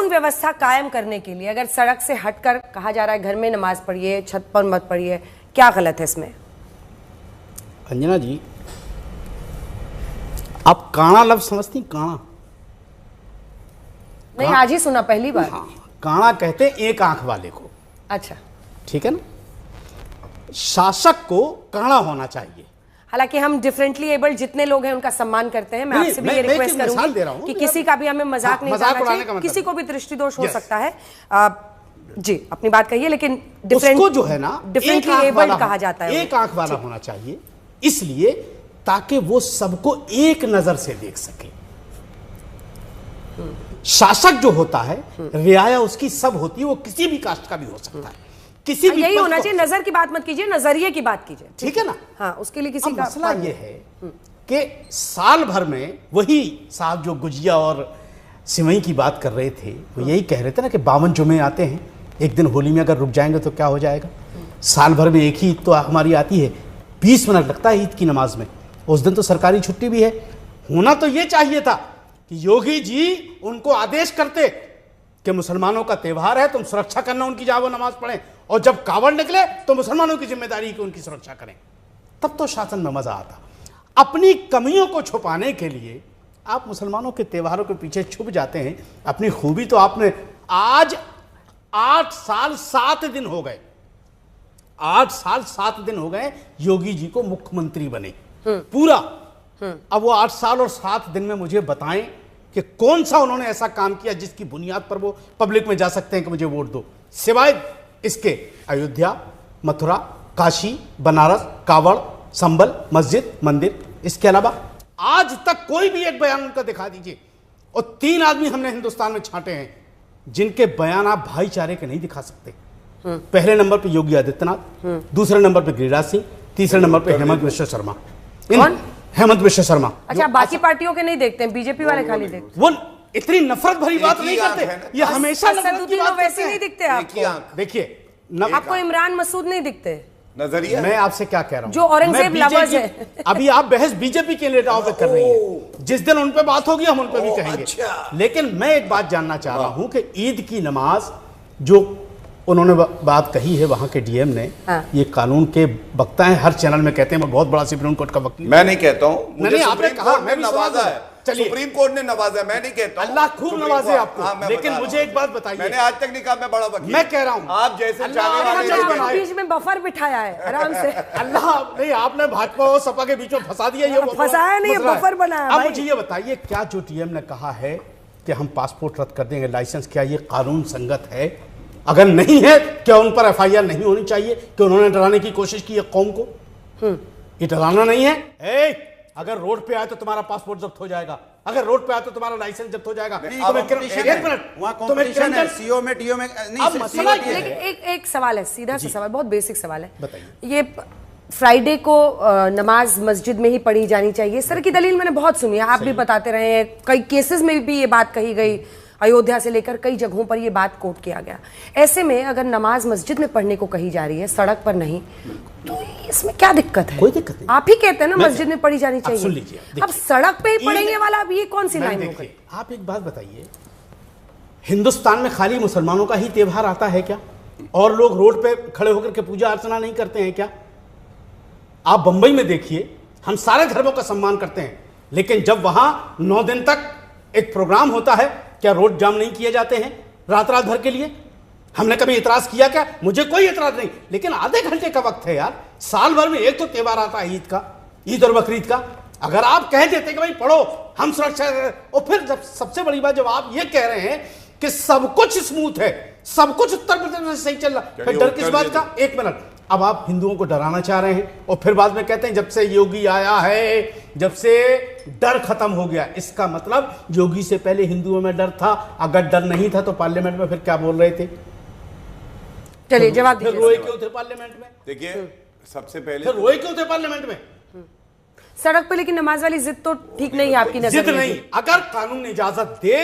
व्यवस्था कायम करने के लिए अगर सड़क से हटकर कहा जा रहा है घर में नमाज पढ़िए, छत पर मत पढ़िए, क्या गलत है इसमें? अंजना जी, आप काणा लफ्ज समझती? काणा नहीं, आज ही सुना, पहली बार। हाँ, काणा कहते हैं एक आंख वाले को। अच्छा, ठीक है ना। शासक को काणा होना चाहिए। हालांकि हम डिफरेंटली एबल्ड जितने लोग हैं उनका सम्मान करते हैं। मैं आपसे भी ये रिक्वेस्ट करूंगी कि किसी का भी हमें मजाक नहीं करना चाहिए, मतलब किसी को भी दृष्टिदोष हो सकता है। जी, अपनी बात कहिए, लेकिन उसको जो है ना डिफरेंटली एबल्ड कहा जाता है, एक आंख वाला होना चाहिए, इसलिए ताकि वो सबको एक नजर से देख सके। शासक जो होता है, रियाया उसकी सब होती है, वो किसी भी कास्ट का भी हो सकता है, किसी भी यही होना चाहिए। नजर की बात मत कीजिए, नजरिए की बात कीजिए, ठीक है ना। हाँ, उसके लिए किसी का मसला ये है कि साल भर में वही साहब जो गुजिया और सिवई की बात कर रहे थे, वो यही कह रहे थे ना कि 52 जुमे आते हैं, एक दिन होली में अगर रुक जाएंगे तो क्या हो जाएगा। साल भर में एक ही ईद तो हमारी आती है, 20 मिनट लगता है ईद की नमाज में, उस दिन तो सरकारी छुट्टी भी है। होना तो ये चाहिए था कि योगी जी उनको आदेश करते कि मुसलमानों का त्यौहार है, तुम सुरक्षा करना उनकी, जहां वो नमाज पढ़ें, और जब कावड़ निकले तो मुसलमानों की जिम्मेदारी कि उनकी सुरक्षा करें, तब तो शासन में मजा आता। अपनी कमियों को छुपाने के लिए आप मुसलमानों के त्योहारों के पीछे छुप जाते हैं। अपनी खूबी तो आपने आज 8 साल 7 दिन हो गए, 8 साल 7 दिन हो गए योगी जी को मुख्यमंत्री बने पूरा। अब वो 8 साल और 7 दिन में मुझे बताएं कि कौन सा उन्होंने ऐसा काम किया जिसकी बुनियाद पर वो पब्लिक में जा सकते हैं कि मुझे वोट दो, सिवाय इसके अयोध्या, मथुरा, काशी, बनारस, कावड़, संबल, मस्जिद, मंदिर। इसके अलावा आज तक कोई भी एक बयान उनका दिखा दीजिए। और 3 आदमी हमने हिंदुस्तान में छांटे हैं जिनके बयान आप भाईचारे के नहीं दिखा सकते। पहले नंबर पे योगी आदित्यनाथ, दूसरे नंबर पे गिरिराज सिंह, तीसरे नंबर पे हेमंत विश्व शर्मा। हेमंत विश्व शर्मा। अच्छा, बाकी पार्टियों के नहीं देखते हैं, बीजेपी वाले खाली देखते हैं। वो इतनी नफरत भरी बात नहीं करते, ये हमेशा नफरत की बात वैसे नहीं दिखते आपको। देखिए, आपको इमरान मसूद नहीं दिखते नजरिया। मैं आपसे क्या कह रहा हूं, जो औरंगजेब लवर्स है। अभी आप बहस बीजेपी के नेताओं पे कर रही हैं, जिस दिन उन पे बात होगी हम उन पे भी कहेंगे। अच्छा। लेकिन मैं एक बात जानना चाह रहा हूं कि ईद की नमाज जो उन्होंने बात कही है वहां के डीएम ने, ये कानून के वक्ता हैं, हर चैनल में कहते हैं मैं बहुत बड़ा सुप्रीम कोर्ट का वकील। मैं नहीं कहता हूं, मुझे आपने कहा, ने नवाजा है, सुप्रीम कोर्ट ने नवाजा, मैं नहीं कहता। अल्लाह खूब नवाजे आपको। लेकिन मुझे एक बात बताइए, मैंने आज तक नहीं कहा मैं बड़ा वकील। मैं कह रहा हूं आप जैसे चाहने वाले बीच में बफर बिठाया है आराम से। अल्लाह नहीं, आपने भाजपा और सपा के बीच में फंसा दिया। ये फंसाया नहीं, बफर बनाया। अब मुझे ये बताइए, क्या जो डीएम ने कहा है कि हम पासपोर्ट रद्द कर देंगे, लाइसेंस, क्या ये कानून संगत है? अगर नहीं है, क्या उन पर एफआईआर नहीं होनी चाहिए कि उन्होंने डराने की कोशिश की है कौम को? ये डराना नहीं है। अगर रोड पे आए तो तुम्हारा पासपोर्ट जब्त हो जाएगा, अगर रोड पे आए तो तुम्हारा लाइसेंस जब्त हो जाएगा। एक सवाल है, सीधा सा सवाल, बहुत बेसिक सवाल है। बताइए। ये फ्राइडे को नमाज मस्जिद में ही पढ़ी जानी चाहिए, सर की दलील मैंने बहुत सुनी है, आप भी बताते रहे हैं, कई केसेस में भी ये बात कही गई, अयोध्या से लेकर कई जगहों पर ये बात कोट किया गया। ऐसे में अगर नमाज मस्जिद में पढ़ने को कही जा रही है, सड़क पर नहीं, तो इसमें क्या दिक्कत है? कोई दिक्कत नहीं। आप ही कहते हैं ना मस्जिद में पढ़ी जानी चाहिए। सुन लीजिए, अब सड़क पे ही पढ़ेंगे वाला, अब ये कौन सी लाइन हो गई? आप एक बात बताइए, हिंदुस्तान में खाली मुसलमानों का ही त्योहार आता है क्या? और लोग रोड पे खड़े होकर के पूजा अर्चना नहीं करते हैं क्या? आप बंबई में देखिए, हम सारे धर्मों का सम्मान करते हैं, लेकिन जब वहां 9 दिन तक एक प्रोग्राम होता है, क्या रोड जाम नहीं किए जाते हैं रात रात भर के लिए? हमने कभी इतराज किया क्या? मुझे कोई इतराज नहीं, लेकिन आधे घंटे का वक्त है यार, साल भर में एक तो त्योहार आता है ईद का, ईद और बकरीद का। अगर आप कह देते कि भाई पढ़ो, हम सुरक्षा, और फिर जब सबसे बड़ी बात, जब आप ये कह रहे हैं कि सब कुछ स्मूथ है, सब कुछ उत्तर प्रदेश में सही चल रहा, फिर डर किस बात का? एक मिनट, अब आप हिंदुओं को डराना चाह रहे हैं और फिर बाद में कहते हैं जब से योगी आया है, जब से डर खत्म हो गया। इसका मतलब योगी से पहले हिंदुओं में डर था। अगर डर नहीं था तो पार्लियामेंट में फिर क्या बोल रहे थे? चलिए जवाब दीजिए। रोए क्यों थे पार्लियामेंट में? देखिए, सबसे पहले फिर रोए क्यों थे पार्लियामेंट में? सड़क पे लेकिन नमाज वाली जिद तो ठीक नहीं है आपकी नजर में? जिद नहीं, अगर कानून इजाजत दे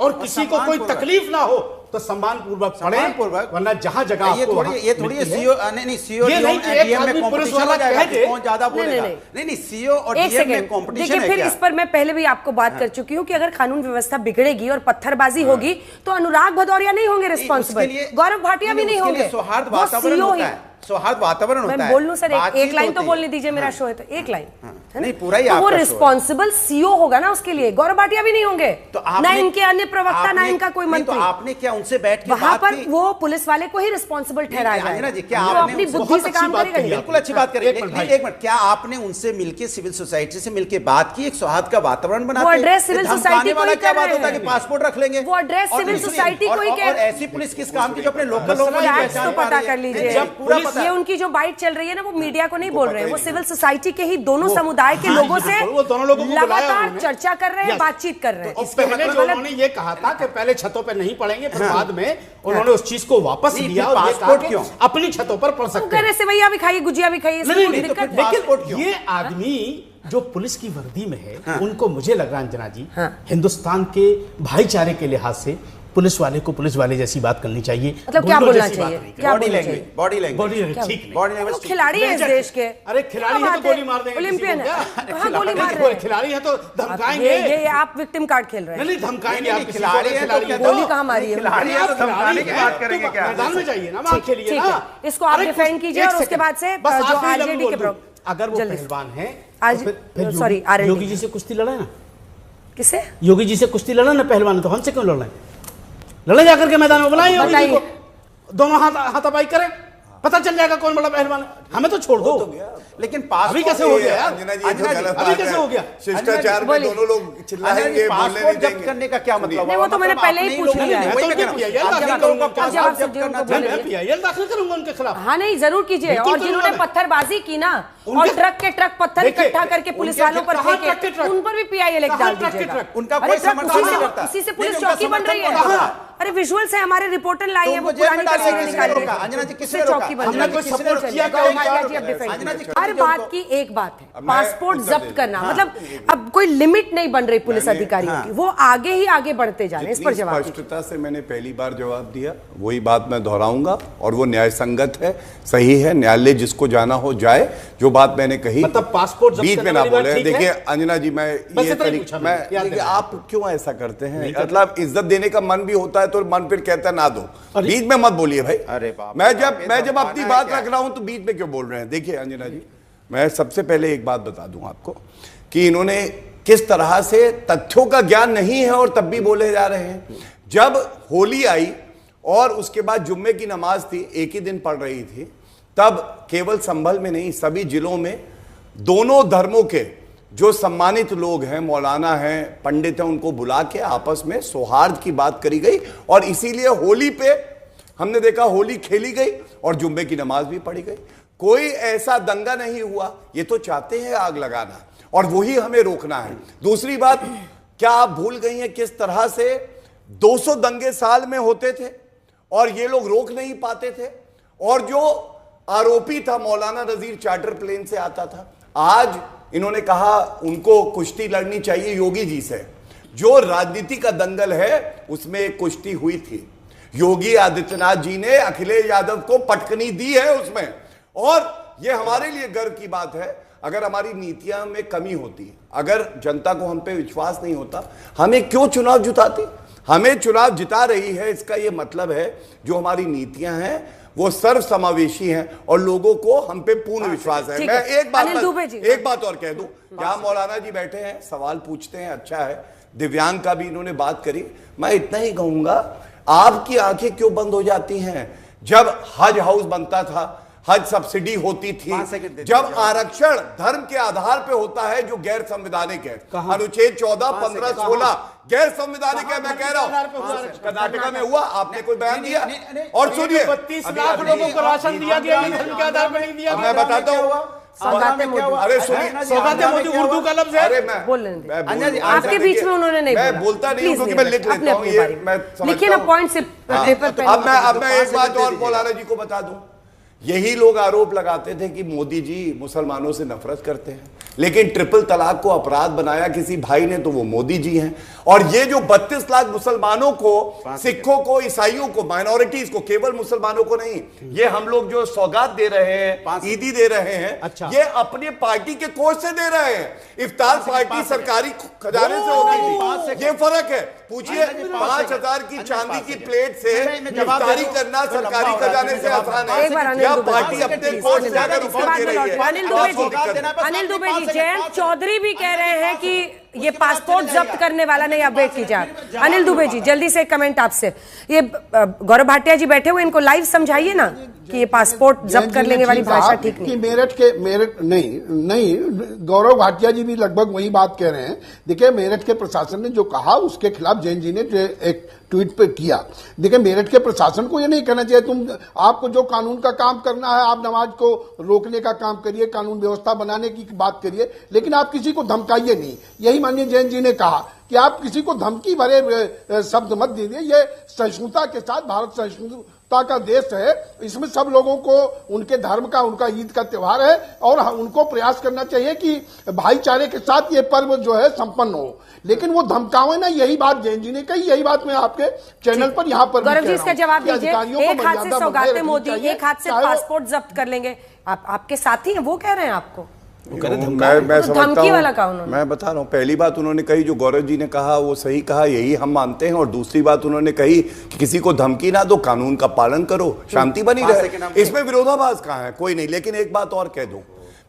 और किसी को कोई तकलीफ ना हो, तो सम्मान पूर्वक सम्मानपूर्वक। वरना जहां जगह ये आपको थोड़ी ये थोड़ी सीओ नहीं सीओ ये नहीं कि एक आदमी पुलिस वाला कह दे। कौन ज्यादा बोलेगा। नहीं सीओ और एक डीएम में सेकंड कंपटीशन देखिए, है फिर क्या? इस पर मैं पहले भी आपको बात कर चुकी हूँ कि अगर कानून व्यवस्था बिगड़ेगी और पत्थरबाजी होगी तो अनुराग भदौरिया नहीं होंगे रिस्पॉन्सिबल, गौरव भाटिया भी नहीं होंगे, सौहार्द वो वातावरण CEO होता ही। है, सौहार्द वातावरण होता है। मैं बोल लूं सर, एक बातचीत लाइन तो होती है। बोलने दीजिए, मेरा शो है तो एक लाइन है ना? नहीं, पूरा ही तो वो आपका शो है। रिस्पॉन्सिबल सीईओ होगा ना उसके लिए, गौरव भाटिया भी नहीं होंगे, तो ना आपने- इनके अन्य प्रवक्ता, ना आपने- इनका कोई नहीं, तो मंत्री। आपने क्या उनसे बैठ के वहां बात पर की? वो पुलिस वाले को ही रिस्पॉन्सिबल ठहराया अंजना जाएगा, जी, क्या वो आपने अपनी उनसे- बुद्धि बहुत से अच्छी काम बात करेगा कही नहीं। बिल्कुल अच्छी बात करें, एक मिनट भाई। लेकिन एक मिनट, क्या आपने उनसे मिलके सिविल सोसाइटी से मिलके बात की, एक सौहार्द का वातावरण बनाते? वो address civil धमकाने society को वाला ही क्या कर बात रहे होता है कि हैं। पासपोर्ट रख लेंगे? वो address और civil दूसरी- society को ही और कह- ऐसी पुलिस किस काम की जो अपने लोकल लोगों की फैक्ट्स पहचान तो पा पता रही है? कर लीजिए, जब पूरा पता ये उनकी जो बाइट चल रही है ना, वो मीडिया को नहीं बोल रहे हैं, वो सिविल सोसाइटी के ही दोनों समुदाय के लोगों से वो दोनों लोगों को बुलाया लगातार उन्होंने। चर्चा कर रहे हैं, Yes. बातचीत कर रहे हैं। और पहले जो उन्होंने ये कहा था कि पहले छतों पे नहीं पढ़ेंगे, फिर बाद में उन्होंने उस चीज को वापस नहीं, लिया फिर और ये कहा पासपोर्ट कि क्यों? अपनी छतों पर पढ़ वो सकते कह हैं। रहे सेवैया भी खाइए, गुजिया भी खाइए, इसमें नहीं, कोई नहीं, तो दिक्कत फिर है। पासपोर्ट क्यों? ये आदमी जो पुलिस की वर्दी में है, हाँ। उनको मुझे लग रहा है अंजना जी, हाँ। हिंदुस्तान के भाईचारे के लिहाज से पुलिस वाले को पुलिस वाले जैसी बात करनी चाहिए, मतलब क्या गुंडों बोलना जैसी बात चाहिए? नहीं क्या बॉडी बोलना लैंग्वेज, चाहिए? बॉडी करनी। लैंग्वेज, बॉडी लैंग्वेज ठीक नहीं। बॉडी वो लैंग्वेज खिलाड़ी है इस देश के। अरे खिलाड़ी है तो गोली मार देंगे किसी ओलंपियन को है, क्या? कहाँ गोली मार रहे हैं? खिलाड़ी है तो धमकाएंगे। ये आप विक्टिम कार्ड खेल रहे हैं। नहीं धमकाएंगे, नहीं, आप किसी खिलाड़ी को है तो खिलाड़ी क्या है गोली कहाँ मारी है? खिलाड़ी है तो धमकाने की बात करेंगे तो क्या? मैदान में जाइए ना, वहाँ खेलिए ठीक ना। है, इसको आप अरे डिफेंड कुछ- कीजिए एक और उसके सेकंड, बाद से बस जो आखिरी लफ्ज़ आरजेडी बोल के दूं। अगर वो जल्दी से। पहलवान है आज- तो फिर sorry, RND योगी जी से कुश्ती लड़ा ना, किसे? योगी जी से कुश्ती लड़ा ना पहलवान है, तो हमसे क्यों लड़ रहे हैं? लड़े जाकर के मैदान में, बुलाएं योगी जी बताइए। को, दोनों हाथापाई करें, पता चल जाएगा कौन बड़ा पहलवान है। हमें तो छोड़ दो। लेकिन अभी कैसे हो गया यार? अंजना जी, ये तो अंजना जी, गलत अभी बात कैसे है। हो गया? शिष्टाचार में बोलिए। दोनों लोग अंजना चिल्लाएंगे, जी, बोलने नहीं पासपोर्ट जब्त देंगे। करने का क्या मतलब? नहीं, वो तो मैंने पहले ही पूछ लिया है। मैं तो उनके PIL दाखिल करूंगा, अब जब आप सब्जियों को बोलेंगे। मैं PIL दाखिल करूंगा उनके खिलाफ। हाँ नहीं, जरूर कीजिए। बिल्कुल और करूंगा जिन्होंने मैं। पत्थरबाजी की ना और उनके- ट्रक के ट्रक पत्थर देखिए, इकट्ठा करके पुलिस उनके वालों पर कहाँ ट्रक के फेंके, ट्रक? उन पर भी PIL कहाँ डाल ट्रक के दीजिएगा। ट्रक? उनका अरे कोई ट्रक समर्थन नहीं करता। उसी से नहीं, पुलिस उनका चौकी बन रही है। समर्थन कहाँ? अरे विजुअल्स है, हमारे रिपोर्टर लाई है, तो वो उनको जेल पुरानी में डालिए, तस्वीरें किसने निकाल रोका? रही अंजना जी, है, किसने उससे रोका? चौकी बन हमने रही है। कोई किसने सपोर्ट चलिए? किया क्या? गौरव भाटिया जी, अब डिफेंड अंजना जी, कीजिए। किसने हर जो बात उनको- की एक बात है, अब मैं पासपोर्ट उत्तर जब्त दे करना, दूं। मतलब अब कोई लिमिट नहीं बन रही पुलिस मैंने- अधिकारियों हाँ। की, वो आगे ही आगे बढ़ते जा रहे हैं। इस पर जितनी जवाब दीजिए। स्पष्टता से मैंने पहली बार जवाब दिया, वही बात मैं दोहराऊंगा और वो न्याय संगत है, सही है। न्यायालय जिसको जाना हो जाए। जो बात मैंने कही मतलब पासपोर्ट जब्त बीच में करने ना वाली बात बोले। ठीक है? देखिए अंजना जी, मैं बस ये इतना ही पूछा मैंने, याद देखिए, दिलाया। आप क्यों ऐसा करते हैं? मतलब इज्जत देने का मन भी होता है तो मन फिर कहता है ना दो, अरे- बीच में मत बोलिए भाई। अरे बाप रे मैं बाप, जब ये मैं जब धमकाना अपनी है बात क्या? रख रहा हूं तो बीच में क्यों बोल रहे हैं? देखिए अंजना जी, मैं सबसे पहले एक बात बता दूं आपको कि इन्होंने किस तरह से तथ्यों का ज्ञान नहीं है और तब भी बोले जा रहे हैं। जब होली आई और उसके बाद जुम्मे की नमाज थी, एक ही दिन पढ़ रही थी, तब केवल संभल में नहीं, सभी जिलों में दोनों धर्मों के जो सम्मानित लोग हैं, मौलाना हैं, पंडित हैं, उनको बुला के आपस में सौहार्द की बात करी गई। और इसीलिए होली पे हमने देखा, होली खेली गई और जुम्मे की नमाज भी पढ़ी गई। कोई ऐसा दंगा नहीं हुआ। ये तो चाहते हैं आग लगाना और वही हमें रोकना है। दूसरी बात, क्या आप भूल गई हैं किस तरह से 200 दंगे साल में होते थे और ये लोग रोक नहीं पाते थे? और जो आरोपी था मौलाना नजीर चार्टर प्लेन से आता था, आज इन्होंने कहा उनको कुश्ती लड़नी चाहिए योगी जी से। जो राजनीति का दंगल है उसमें एक कुश्ती हुई थी, योगी आदित्यनाथ जी ने अखिलेश यादव को पटकनी दी है उसमें। और यह हमारे लिए गर्व की बात है। अगर हमारी नीतियां में कमी होती, अगर जनता को हम पे विश्वास नहीं होता, हमें क्यों चुनाव जिताती? हमें चुनाव जिता रही है, इसका यह मतलब है जो हमारी नीतियां हैं वो सर्व समावेशी हैं और लोगों को हम पे पूर्ण विश्वास है। मैं एक बात और कह दूं, क्या मौलाना जी बैठे हैं, सवाल पूछते हैं, अच्छा है। दिव्यांग का भी इन्होंने बात करी। मैं इतना ही कहूंगा, आपकी आंखें क्यों बंद हो जाती हैं? जब हज हाउस बनता था, हज सब्सिडी होती थी, जब आरक्षण धर्म के आधार पे होता है जो गैर संवैधानिक है, अनुच्छेद 14, 15, 16 गैर संवैधानिक है। मैं कह रहा हूं कर्नाटका में हुआ, आपने कोई बयान दिया? और सुनिए, 32 लाख लोगों को राशन दिया गया, धर्म के आधार पर नहीं दिया। मैं बताता हूं। अरे सुनिए, सौगाते मोदी उर्दू का लफ्ज है। अरे आपके बीच में उन्होंने नहीं मैं बोलता नहीं हूं क्योंकि मैं लिख लेता हूं। ये मैं लिखिए ना पॉइंट से पेपर पे। अब मैं एक बात और मौलाना जी को बता दूं। यही लोग आरोप लगाते थे कि मोदी जी मुसलमानों से नफरत करते हैं, लेकिन ट्रिपल तलाक को अपराध बनाया किसी भाई ने तो वो मोदी जी हैं। और ये जो 32 लाख मुसलमानों को, सिखों को, ईसाइयों को, माइनॉरिटीज को, केवल मुसलमानों को नहीं, ये हम लोग जो सौगात दे रहे हैं, ईदी दे रहे हैं, अच्छा। ये अपने पार्टी के कोष से दे रहे हैं। इफ्तार पार्टी सरकारी खजाने से होती थी, ये फर्क है। पूछिए 5,000 की चांदी की प्लेट से इफ्तारी करना सरकारी खजाने से आसान है या पार्टी अपने कोष से अगर ऊपर दे रही है? अनिल दुबे जी, जयंत चौधरी भी कह रहे हैं कि ये पासपोर्ट जब्त करने वाला नहीं। आप वेट कीजिए। अनिल दुबे जी, जल्दी से एक कमेंट आपसे। ये गौरव भाटिया जी बैठे हुए, इनको लाइव समझाइए ना कि ये पासपोर्ट जब्त कर लेने वाली भाषा ठीक नहीं। मेरठ नहीं, गौरव भाटिया जी भी लगभग वही बात कह रहे हैं। देखिए, मेरठ के प्रशासन ने जो कहा उसके खिलाफ जैन जी ने एक ट्वीट पे किया। देखिए, मेरठ के प्रशासन को ये नहीं कहना चाहिए आपको जो कानून का काम करना है आप नमाज को रोकने का काम करिए, कानून व्यवस्था बनाने की बात करिए, लेकिन आप किसी को धमकाइए नहीं। यही माननीय जैन जी ने कहा कि आप किसी को धमकी भरे शब्द मत दीजिए। ये सहिष्णुता के साथ, भारत सहिष्णुता का देश है, इसमें सब लोगों को उनके धर्म का, उनका ईद का त्योहार है और उनको प्रयास करना चाहिए कि भाईचारे के साथ ये पर्व जो है संपन्न हो। लेकिन वो धमकावे ना, यही बात जैन जी ने कही, यही बात मैं आपके चैनल पर यहाँ पर गौरव जी इसका जवाब दीजिए। एक हाथ से सौगातें मोदी, एक हाथ से पासपोर्ट जब्त कर लेंगे। आपके साथी हैं, वो कह रहे हैं आपको। मैं समझता हूं, मैं बता रहा हूं, पहली बात उन्होंने कही जो गौरव जी ने कहा वो सही कहा, यही हम मानते हैं। और दूसरी बात उन्होंने कही कि किसी को धमकी ना दो, कानून का पालन करो, शांति बनी रहे, इसमें विरोधाभास कहां है? कोई नहीं। लेकिन एक बात और कह दूं,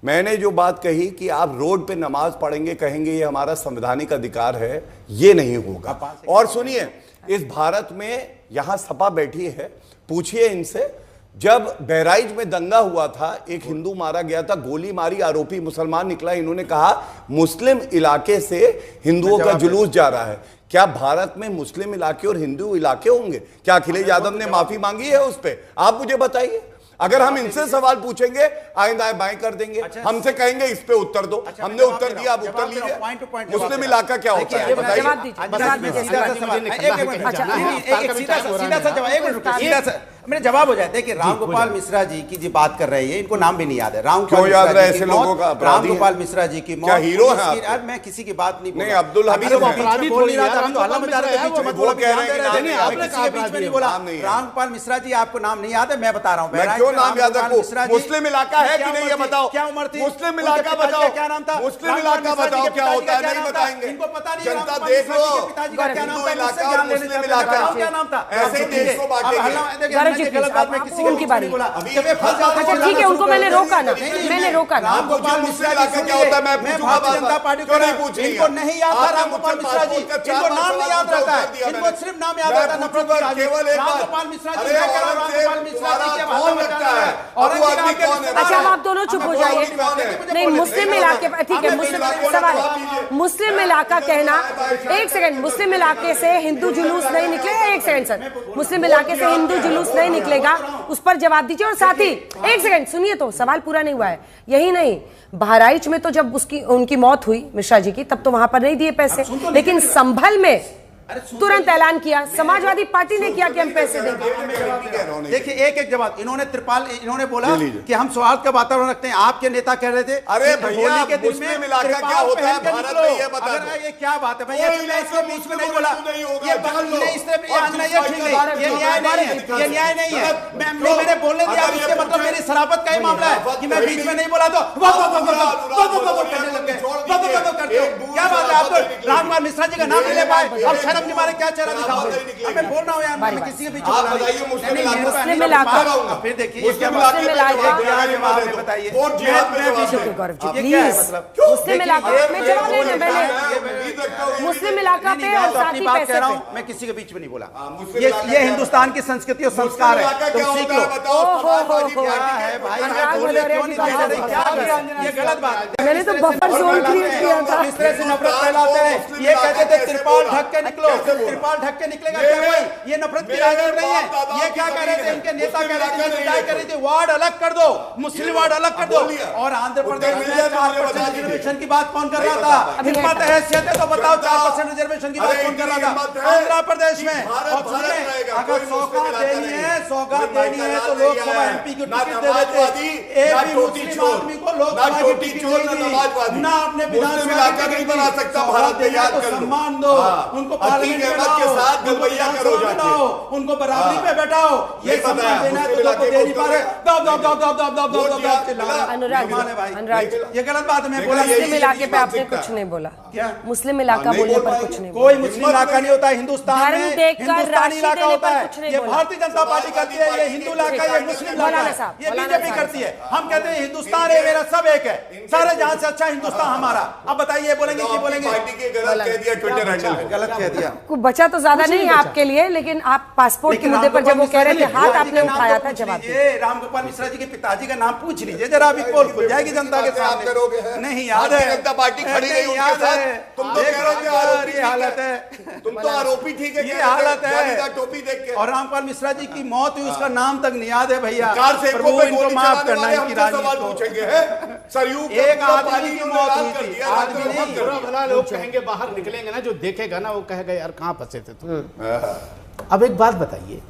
मैंने जो बात कही कि आप रोड पे नमाज पढ़ेंगे, कहेंगे ये हमारा संवैधानिक अधिकार है, ये नहीं होगा। और सुनिए, इस भारत में यहां सपा बैठी है, पूछिए इनसे, जब बहराइच में दंगा हुआ था, एक हिंदू मारा गया था, गोली मारी, आरोपी मुसलमान निकला, इन्होंने कहा मुस्लिम इलाके से हिंदुओं का जुलूस जा रहा है। क्या भारत में मुस्लिम इलाके और हिंदू इलाके होंगे? क्या अखिलेश यादव ने माफी मांगी है उस पर? आप मुझे बताइए। अगर हम इनसे सवाल पूछेंगे आइंदा बाएं कर देंगे। हमसे कहेंगे इस पे उत्तर दो। हमने उत्तर दिया, आप उत्तर लीजिए। मुस्लिम इलाका क्या होता है बताइए। मेरे जवाब हो जाए। देखिए, रामगोपाल मिश्रा जी की जो बात कर रहे हैं, इनको नाम भी नहीं याद है। क्यों याद रहे ऐसे लोगों का? रामगोपाल मिश्रा जी की मौत, क्या हीरो है? मैं किसी की बात नहीं, अब्दुल हमीद रामगोपाल मिश्रा जी आपको नाम नहीं याद है? मैं बता रहा हूँ, क्यों नाम याद रखूं? मुस्लिम इलाका है कि नहीं ये बताओ। क्या उम्र थी? मुस्लिम इलाका बताओ, क्या नाम था? मुस्लिम इलाका बताओ क्या होता है? नहीं बताएंगे, इनको पता नहीं। जनता देख लो, हिंदू इलाका और मुस्लिम इलाका क्या नाम था? ऐसे ही देश को बांटेंगे। गलत बात मैं किसी उनकी बारी। अच्छा ठीक है, उनको मैंने रोका ना, मैंने रोका ना। रामगोपाल मिश्रा इलाका क्या होता है? मैं भारतीय जनता पार्टी को नहीं पूछ रही। इनको नहीं याद था रामगोपाल मिश्रा जी, इनको नाम नहीं याद रहता है, इनको सिर्फ नाम याद रहता है नफरत की राजनीति। रामगोपाल मिश्रा जी, रामगोपाल मिश्रा जी के बारे में लगता है। और अच्छा, अब आप दोनों चुप हो जाइए। नहीं, मुस्लिम इलाके, ठीक है, मुस्लिम सवाल है। मुस्लिम इलाका कहना, एक सेकंड, मुस्लिम इलाके से हिंदू जुलूस नहीं निकलेगा। एक सेकंड सर, मुस्लिम इलाके से हिंदू जुलूस नहीं निकलेगा, उस पर जवाब दीजिए। और साथ ही एक सेकंड सुनिए, तो सवाल पूरा नहीं हुआ है। यही नहीं, बहराइच में तो जब उनकी मौत हुई मिश्रा जी की, तब तो वहां पर नहीं दिए पैसे, लेकिन संभल में तुरंत ऐलान किया, समाजवादी पार्टी ने किया कि हम पैसे देंगे। देखिए, एक एक जवाब इन्होंने इन्होंने बोला कि हम सौहार्द का वातावरण रखते हैं। आपके नेता कह रहे थे अरे भैया मुस्लिम इलाका क्या होता है भारत में, ये बता दो। ये क्या बात है भैया? इसके बीच में नहीं बोला, ये न्याय नहीं है, ये न्याय नहीं है। मैंने बोलने दिया, इसके मतलब मेरी शराफत का ही मामला है कि मैं बीच में नहीं बोला तो करने लग गए। क्या बात है? आप तो रामगोपाल मिश्रा जी का नाम नहीं ले पाए, अब शर्म के मारे क्या चेहरा दिखाओगे? मैं बोल रहा हूँ यार, मैं किसी के बीच में मुस्लिम इलाका, फिर देखिए मुस्लिम इलाका, बताइए मुस्लिम इलाका में जवाब लेने, मैंने मुस्लिम इलाका पे और साथ ही पैसे पे, मैं किसी के बीच में नहीं बोला। ये हिंदुस्तान की संस्कृति और संस्कार है, तुम सीख लो। है भाई, ये गलत बात है। मैंने तो बफर जोन क्रिएट किया था। इस तरह से नफरत फैलाते हैं। ये कहते थे त्रिपाल ढक के निकलो, त्रिपाल ढक के निकलेगा क्या कोई? ये नफरत की राजनीति नहीं है। ये क्या कह रहे थे? इनके नेता कह रहे थे, विधायक कह रहे थे, वार्ड अलग कर दो, मुस्लिम वार्ड अलग कर दो। और आंध्र प्रदेश में 4% रिजर्वेशन की बात कौन कर रहा था? हिम्मत हैसियत है तो बताओ 4% रिजर्वेशन की बात कौन कर रहा था आंध्र प्रदेश में? और अगर सौगात देनी है तो लोकसभा एमपी की टिकट दे देते। एक भी मुस्लिम आदमी को लोकसभा की टिकट नहीं दी, ना अपने विधानसभा नहीं बना सकता भारत में, याद कर लो। सम्मान दो उनको, पार्लियामेंट में लाओ, उनको बराबरी पे बैठाओ। ये सम्मान देना है तो लोग दे नहीं पा रहे। अनुराग, ये गलत बात है। मैं बोला मुस्लिम इलाके पे आपने कुछ नहीं बोला। क्या मुस्लिम इलाका बोलने पर कुछ नहीं बोला। कोई मुस्लिम इलाका नहीं होता हिंदुस्तान धर्म में, देखकर हिंदुस्तानी राशि इलाका देने होता पर है। कुछ नहीं ये बोला। भारतीय जनता पार्टी करती है, ये हिंदू इलाका, ये मुस्लिम इलाका मौलाना है, साहब, ये मौलाना बीजेपी साहब। करती है। हम कहते हैं हिंदुस्तान है मेरा, सब एक है, सारे जहां से अच्छा हिंदुस्तान हमारा। अब बताइए बोलेंगे कि बोलेंगे पार्टी के गलत कह दिया, ट्विटर हैंडल पे गलत कह दिया। कुछ बचा तो ज्यादा नहीं है आपके लिए, लेकिन आप पासपोर्ट के मुद्दे पर जब वो कह रहे थे हाथ आपने उठाया था, जवाब दीजिए। रामगोपाल मिश्रा जी के पिताजी का नाम पूछ लीजिए जरा, अभी पोल खुल जाएगी जनता के सामने। नहीं याद है, जनता पार्टी खड़ी नहीं उनके साथ। तुम तो कह रहे थे आरोपी, ये हालत है, तुम तो आरोपी ठीक है, ये हालत है। टोपी देख के। और रामपाल मिश्रा जी की मौत हुई, उसका नाम तक नहीं याद है भैया। कार से प्रभु इनको माफ करना, इनकी सवाल राजनीति पूछेंगे सरयू एक आदमी की मौत हुई थी, आदमी नहीं। बुरा भला लोग कहेंगे, बाहर निकलेंगे ना जो देखेगा ना वो कहेगा यार कहाँ फंसे थे तुम। अब एक बात बताइए,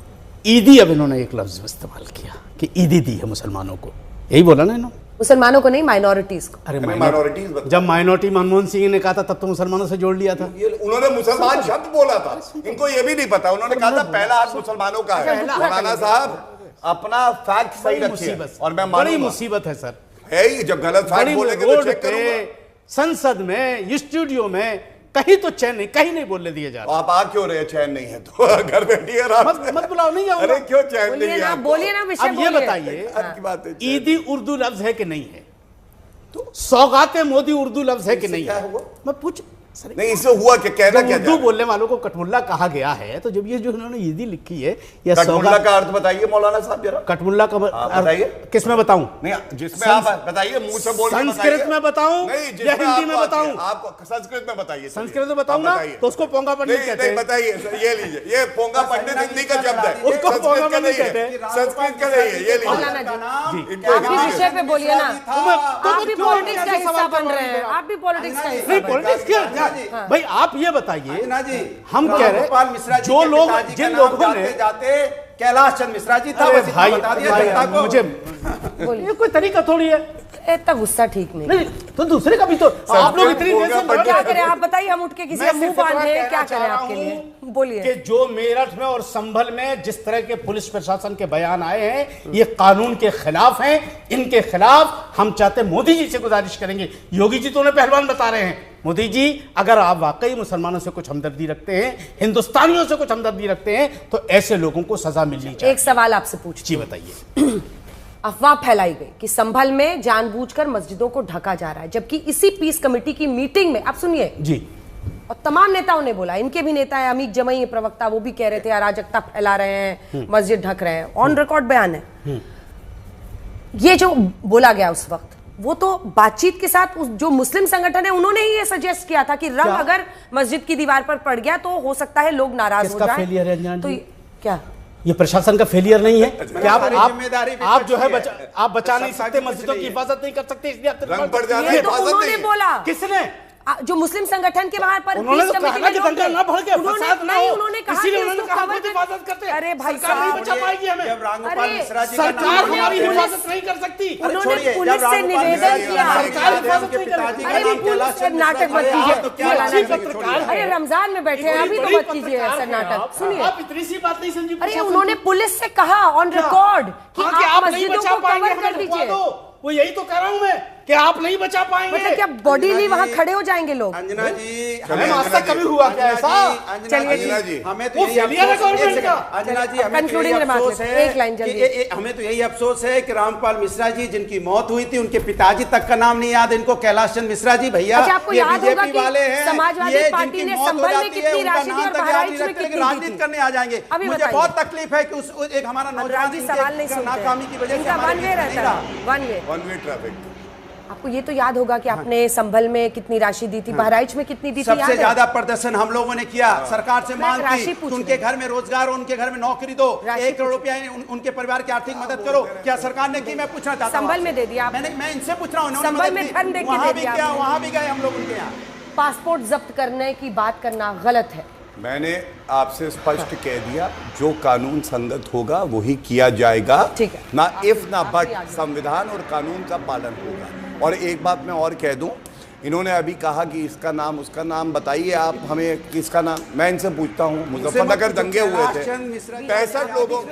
ईदी, अब इन्होंने एक लफ्ज इस्तेमाल किया कि ईदी दी है मुसलमानों को, यही बोला ना इन्होंने? मुसलमानों को नहीं, माइनॉरिटीज को। अरे माइनॉरिटीज, जब माइनॉरिटी मनमोहन सिंह ने कहा था तब तो मुसलमानों से जोड़ लिया था। उन्होंने मुसलमान शब्द बोला था, इनको ये भी नहीं पता। उन्होंने कहा था पहला हाथ मुसलमानों का है। मौलाना साहब अपना फैक्ट सही रखिए, और मैं बड़ी मुसीबत है सर, है ही, जब गलत फैक्ट बोलेंगे तो चेक करूंगा। संसद में, स्टूडियो में कहीं तो चैन नहीं, कहीं नहीं बोलने दिया जा रहा। आप आ क्यों रहे? चैन नहीं है तो घर बैठिए आराम से। मत बुलाओ, नहीं आऊंगा। अरे क्यों चैन नहीं है? बोलिए ना, विषय अब ये बोलिए। बताइए, आपकी बात है, ईदी उर्दू लफ्ज है कि नहीं है? तो सौगाते मोदी उर्दू लफ्ज है कि नहीं क्या है? हुआ? मैं पूछ नहीं, इससे हुआ क्या? कहना क्या उर्दू बोलने वालों को कटमुल्ला कहा गया है, तो जब ये जो इन्होंने ईदी लिखी है या कटमुल्ला का अर्थ बताइए मौलाना साहब जरा। कटमुल्ला का बताइए। किस में बताऊं? नहीं, जिसमें आप बताइए, मुंह से बोल के संस्कृत में बताऊं या हिंदी में बताऊं? आप संस्कृत में बताइए। संस्कृत में बताऊं ना तो उसको पोंगा पंडित कहते हैं। बताइए, ये लीजिए, ये पोंगा पंडित हिंदी का शब्द है, उसको पोंगा पंडित कहते हैं। संस्कृत का नहीं है, ये मौलाना लीजिए। जी, आप भी विषय पे बोलिए ना। आप भी पॉलिटिक्स का हिस्सा बन रहे हैं, आप भी पॉलिटिक्स का हिस्सा नहीं, बन रहे हैं। पॉलिटिक्स क्या भाई, आप ये बताइए ना जी, हम कह रहे हैं जो लोग, जिन लोगों ने जाते कैलाश चंद मिश्रा जी था, अरे बस भाई, इतना बता दिया जनता को। मुझे बोलिए। ये कोई तरीका थोड़ी है। इतना गुस्सा ठीक नहीं। नहीं तो दूसरे का भी तो आप लोग इतनी देर से क्या करें आप बताइए, हम उठ के किसी का मैं मुंह सिर्फ इतना बांधे, कहना क्या चाह करें रहा आपके हूं लिए? बोलिए। कि जो मेरठ में और संभल में जिस तरह के पुलिस प्रशासन के बयान आए हैं, ये कानून के खिलाफ हैं। इनके खिलाफ हम चाहते मोदी जी से गुजारिश करेंगे। योगी जी तो उन्हें पहलवान बता रहे हैं। मोदी जी, अगर आप वाकई मुसलमानों से कुछ हमदर्दी रखते हैं, हिंदुस्तानियों से कुछ हमदर्दी रखते हैं, तो ऐसे लोगों को सजा मिलनी चाहिए। एक सवाल आपसे पूछ, जी बताइए। अफवाह फैलाई गई कि संभल में जानबूझकर मस्जिदों को ढका जा रहा है, जबकि इसी पीस कमेटी की मीटिंग में, आप सुनिए, जी, और तमाम नेताओं ने बोला, इनके भी नेता है अमीर जमई प्रवक्ता, वो भी कह रहे थे अराजकता फैला रहे हैं, मस्जिद ढक रहे हैं, ऑन रिकॉर्ड बयान है। ये जो बोला गया उस वक्त, वो तो बातचीत के साथ जो मुस्लिम संगठन है उन्होंने ही ये सजेस्ट किया था कि रंग अगर मस्जिद की दीवार पर पड़ गया तो हो सकता है लोग नाराज हो जाएं। फेलियर है अनजान तो जी? क्या ये प्रशासन का फेलियर नहीं है कि आप जो है है। आप बचा नहीं सकते, मस्जिदों की हिफाजत नहीं कर सकते, इसलिए आप रंग पड़ जाना, ये तो हिफाजत उन्होंने नहीं है। बोला, किसने? जो मुस्लिम संगठन के बाहर पर उन्होंने पीस तो कमेटी कहा में कि लोग दंगा थे। ना भड़के, उन्होंने- फसाद ना नहीं, हो, उन्होंने कहा इसीलिए कि उन्होंने उसको कहा cover खुद हिफाजत करते हैं। अरे भाई सरकार नहीं साहब, बचा पाएगी हमें। जब रामगोपाल अरे, मिश्रा जी का सरकार नाम हमारी लिया, हिफाजत नहीं कर सकती। उन्होंने पुलिस से निवेदन किया। सरकार हिफाजत नहीं कर पिताजी सकती। का अरे नाम पुलिस कैलाश से चंद नाटक मिश्रा मत जी, कीजिए। आप तो क्या अच्छी नाटक पत्रकार है। अरे रमजान में बैठे हैं, अभी तो मत कीजिए ऐसा नाटक। सुनिए, आप इतनी सी बात नहीं समझी। अरे उन्होंने पुलिस से कहा ऑन रिकॉर्ड कि आप नहीं मस्जिदों बचा को पाएंगे, कवर कर हमें रुकवा दीजिए। दो। वो यही तो कह रहा हूं मैं कि आप नहीं बचा पाएंगे। मतलब क्या बॉडीली वहां खड़े हो जाएंगे लोग? अंजना जी, हमें आज तक कभी हुआ क्या ऐसा? चलिए अंजना जी, हमें तो वो यही फेलियर है अफसोस गवर्नमेंट है, का। अंजना जी, हमें तो Concluding यही remark अफसोस लेते है हैं, एक लाइन जल्दी। कि हमें तो यही अफसोस है कि रामपाल मिश्रा जी जिनकी मौत हुई थी, उनके पिताजी तक का नाम नहीं याद इनको, कैलाश चंद मिश्रा जी भैया। अच्छा, आपको ये याद होगा बीजेपी कि वाले हैं, समाजवादी ये पार्टी जिनकी ने मौत हो संभल में जाती है, कितनी उनका राशि दी नाम और तक याद बहराइच नहीं में रखते, कितनी लेकिन दी राजनीति थी? करने आ जाएंगे। अभी मुझे बताइए। बहुत तकलीफ है कि उस एक हमारा नौजवान जी सवाल नहीं सुनते, नाकामी की वजह से इनका हमारे वन वे बीच नहीं रहता रहा। है, one way. One way traffic. आपको ये तो याद होगा कि आपने संभल में कितनी राशि दी थी, बहराइच में कितनी दी थी? सबसे ज्यादा प्रदर्शन हम लोगों ने किया, सरकार से मांग राशि की पूछ कि उनके घर में रोजगार हो, उनके घर में नौकरी दो, राशि 1 करोड़ रुपया उनके परिवार की आर्थिक मदद करो। क्या सरकार ने की? मैं पूछना चाहता हूं संभल आपसे। में दे दिया आप? मैं इनसे पूछ रहा हूं, संभल में धन दे के वहां दे भी दिया क्या, आपने? वहां भी गए हम लोग उनके यहाँ। पासपोर्ट जब्त करने की बात करना गलत है? मैंने आपसे स्पष्ट कह दिया, जो कानून संगत होगा वही किया जाएगा। ठीक है। ना इफ ना बट, संविधान और कानून का पालन होगा। और एक बात मैं और कह दूं, इन्होंने अभी कहा कि इसका नाम उसका नाम बताइए, आप हमें किसका नाम, मैं इनसे पूछता हूं, मुजफ्फरनगर दंगे हुए थे, 65 लोगों,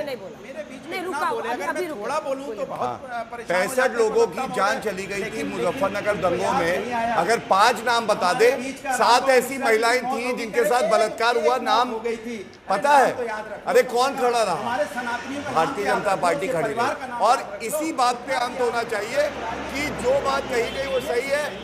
नहीं रुका, अभी रुको। थोड़ा बोलूं तो बहुत परेशान हो 65 जाते हो, लोगों खत्म की हो जान गए। चली गई थी लेकिन- मुजफ्फरनगर लेकिन दंगों कोई में। याद नहीं आया। अगर 5 नाम बता दे, हमारे बीच का 7 राम ऐसी और महिलाएं मौत थी हो गई जिनके थी। साथ एक- बलात्कार एक हुआ, मौत नाम हो गई थी। पता अरे है? नाम तो याद रखो। अरे कौन खड़ा रहा? हमारे सनातनियों का नाम भारतीय याद जनता रखो, पार्टी उसके खड़ी परिवार का रही। नाम और याद रखो। इसी बात पे अंत होना चाहिए कि जो बात कही गई वो सही है।